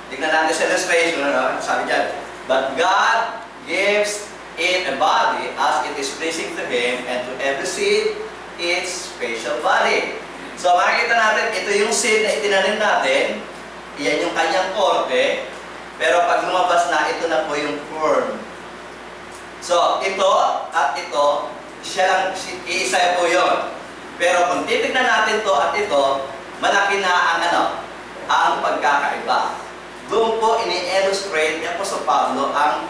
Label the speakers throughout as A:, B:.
A: Tingnan natin sa illustration, sabi dyan, but God gives it a body as it is pleasing to Him, and to every seed its special body. So makikita natin, ito yung seed na itinanim natin, iyan yung kanyang korte, pero pag lumabas na, ito na po yung corn. So ito at ito, siya lang, iisa po yun. Pero kung titignan natin to at ito, malaki na ang ang pagkakaiba. Doon po ini-illustrate niya po sa Pablo ang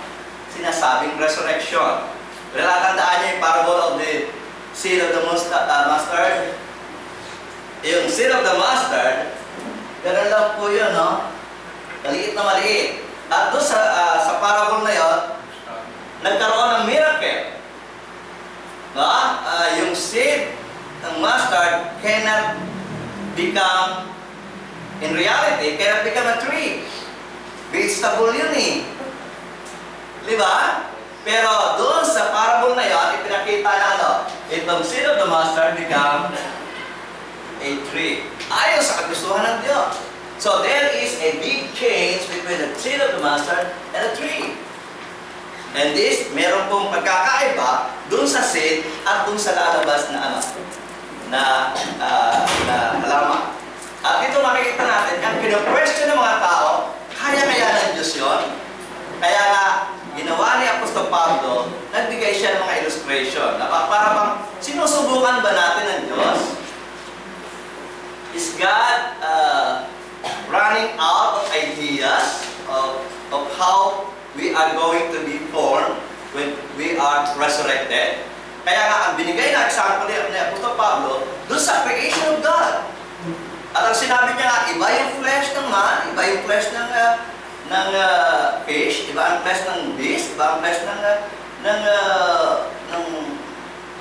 A: sinasabing resurrection. Pero natandaan niyo yung parable of the seed of the mustard. Yung seed of the mustard, ganun lang po yun, no? Maliit na maliit. At doon sa parable na yun, nagkaroon ng miracle. Yung seed ng mustard cannot become, in reality, cannot become a tree. Vegetable yun eh. Diba? Pero doon sa parable na yun, ipinakita na itong seed of the mustard become a tree. Ayon sa kagustuhan ng Diyos. So there is a big change between the seed of the mustard and a tree. And this, meron pong pagkakaiba doon sa seed at doon sa lalabas na halaman. At dito makikita natin, ang kino-question ng mga tao, kaya ng Diyos yun. Kaya nga, ginawa ni Apostol Pablo, nagbigay siya ng mga illustration. Para bang, sinusubukan ba natin ang Diyos? Is God running out of ideas of how we are going to be born when we are resurrected? Kaya nga, ang binigay na example ni Apostol Pablo, doon sa creation of God. At ang sinabi niya nga, iba yung flesh ng man, iba yung flesh ng fish, iba ang flesh ng beast, iba ang flesh ng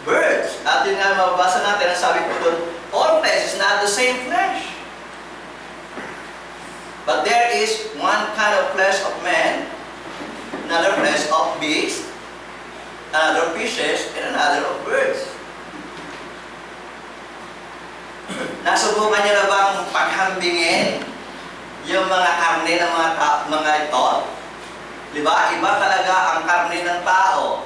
A: birds. At yun nga, mababasa natin, ang sabi ko doon, all flesh is not the same flesh. But there is one kind of flesh of man, another flesh of beast, another fishes, and another of birds. Nasubukan niyo na bang paghambingin yung mga karne ng mga ito? Diba? Iba talaga ang karne ng tao.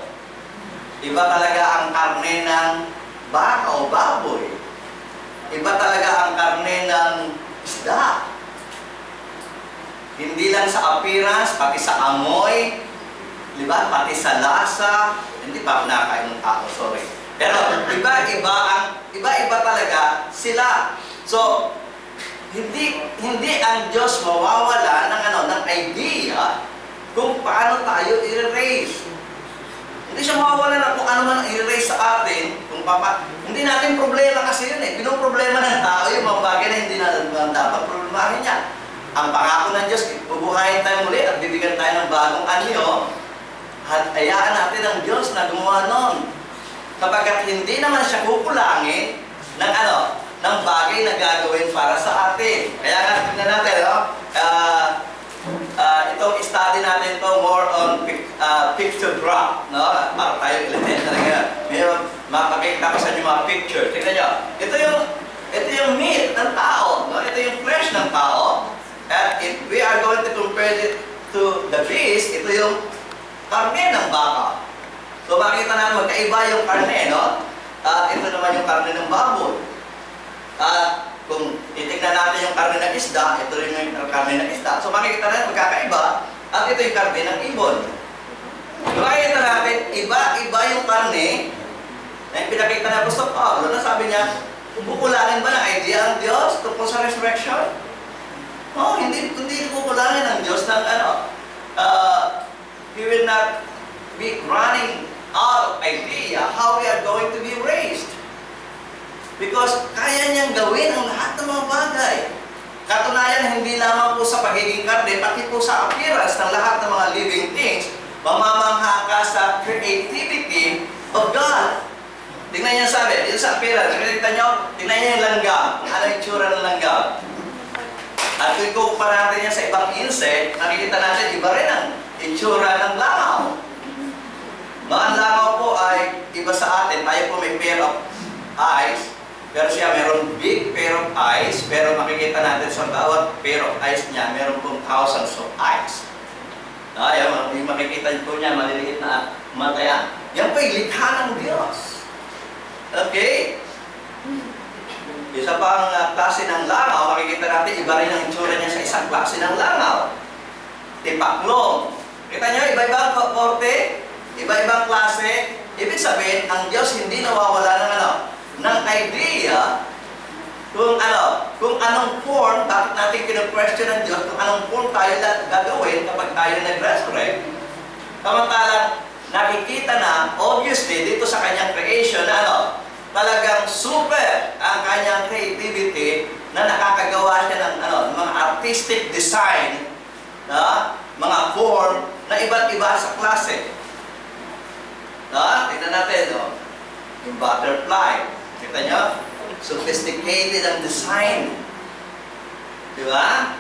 A: Iba talaga ang karne ng baka o baboy. Iba talaga ang karne ng isda. Hindi lang sa appearance, pati sa amoy, diba? Pati sa lasa. Hindi pa ako nakakain ng tao, sorry. Pero iba-iba talaga sila. So, hindi ang Diyos mawawala ng idea kung paano tayo i-raise. Hindi siya mawawala na kung ano man i-raise sa atin, hindi natin problema kasi yun eh. Pinoproblema ng tao yung mga bagay na hindi natin dapat problemahin niya. Ang pangako ng Diyos, bubuhayin tayo muli at bibigyan tayo ng bagong anyo. At hayaan natin ang Diyos na gumawa nun. Kapag hindi naman siya kukulangin ng bagay na gagawin para sa atin. Kaya nga, tignan natin, itong study natin ito more on picture graph, no? Para tayo iliten talaga. Mayroon, mapakita ko sa inyo mga picture. Tignan nyo, ito yung meat ng tao, no? Ito yung flesh ng tao. And if we are going to compare it to the beast, ito yung karne ng baka. So makita na magkaiba yung karne, no? At ito naman yung karne ng baboy. At kung titignan natin yung karne ng isda, ito rin yung karne ng isda. So makikita na magkakaiba, at ito yung karne ng ibon. So makikita natin, iba-iba yung karne na pinakita na Apostol Pablo na sabi niya, kukulangin ba ng idea ang Diyos tungkol sa resurrection? No, hindi kukulangin ang Diyos ng He will not be running out of idea how we are going to be raised. Because kaya niyang gawin ang lahat ng mga bagay. Katunayan, hindi lamang po sa pagiging karne, pati po sa appearance ng lahat ng mga living things, mamamangha ka sa creativity of God. Tingnan niyo sabi, dito sa appearance, tingnan niyo yung langgam. Ano yung tsura ng langgam? At kung ikukumpara natin yan sa ibang insect, nakikita natin iba rin ang itsura ng langaw. Ang langaw po ay iba sa atin. Tayo po may pair of eyes. Pero siya meron big pair of eyes, pero makikita natin sa bawat pair of eyes niya, meron pong thousands of eyes. Yung makikita po niya, maliliit na mata yan. Yan po'y likha ng Diyos. Okay? Isa pang klase ng langaw, makikita natin, iba rin ang itsura niya sa isang klase ng langaw. Tipaklong. Kita niyo, iba-ibang korte, iba-ibang klase. Ibig sabihin, ang Diyos hindi nawawala ng ng idea kung anong form, bakit natin kinu-question ng Diyos, kung anong form tayo gagawin kapag tayo nag-resurrect. Samantalang nakikita na, obviously, dito sa kanyang creation na talagang super ang kanyang creativity na nakakagawa siya ng mga artistic design, mga form na iba't iba sa klase. Tingnan natin, yung butterfly. Kita nyo? Sophisticated ang design. Di ba?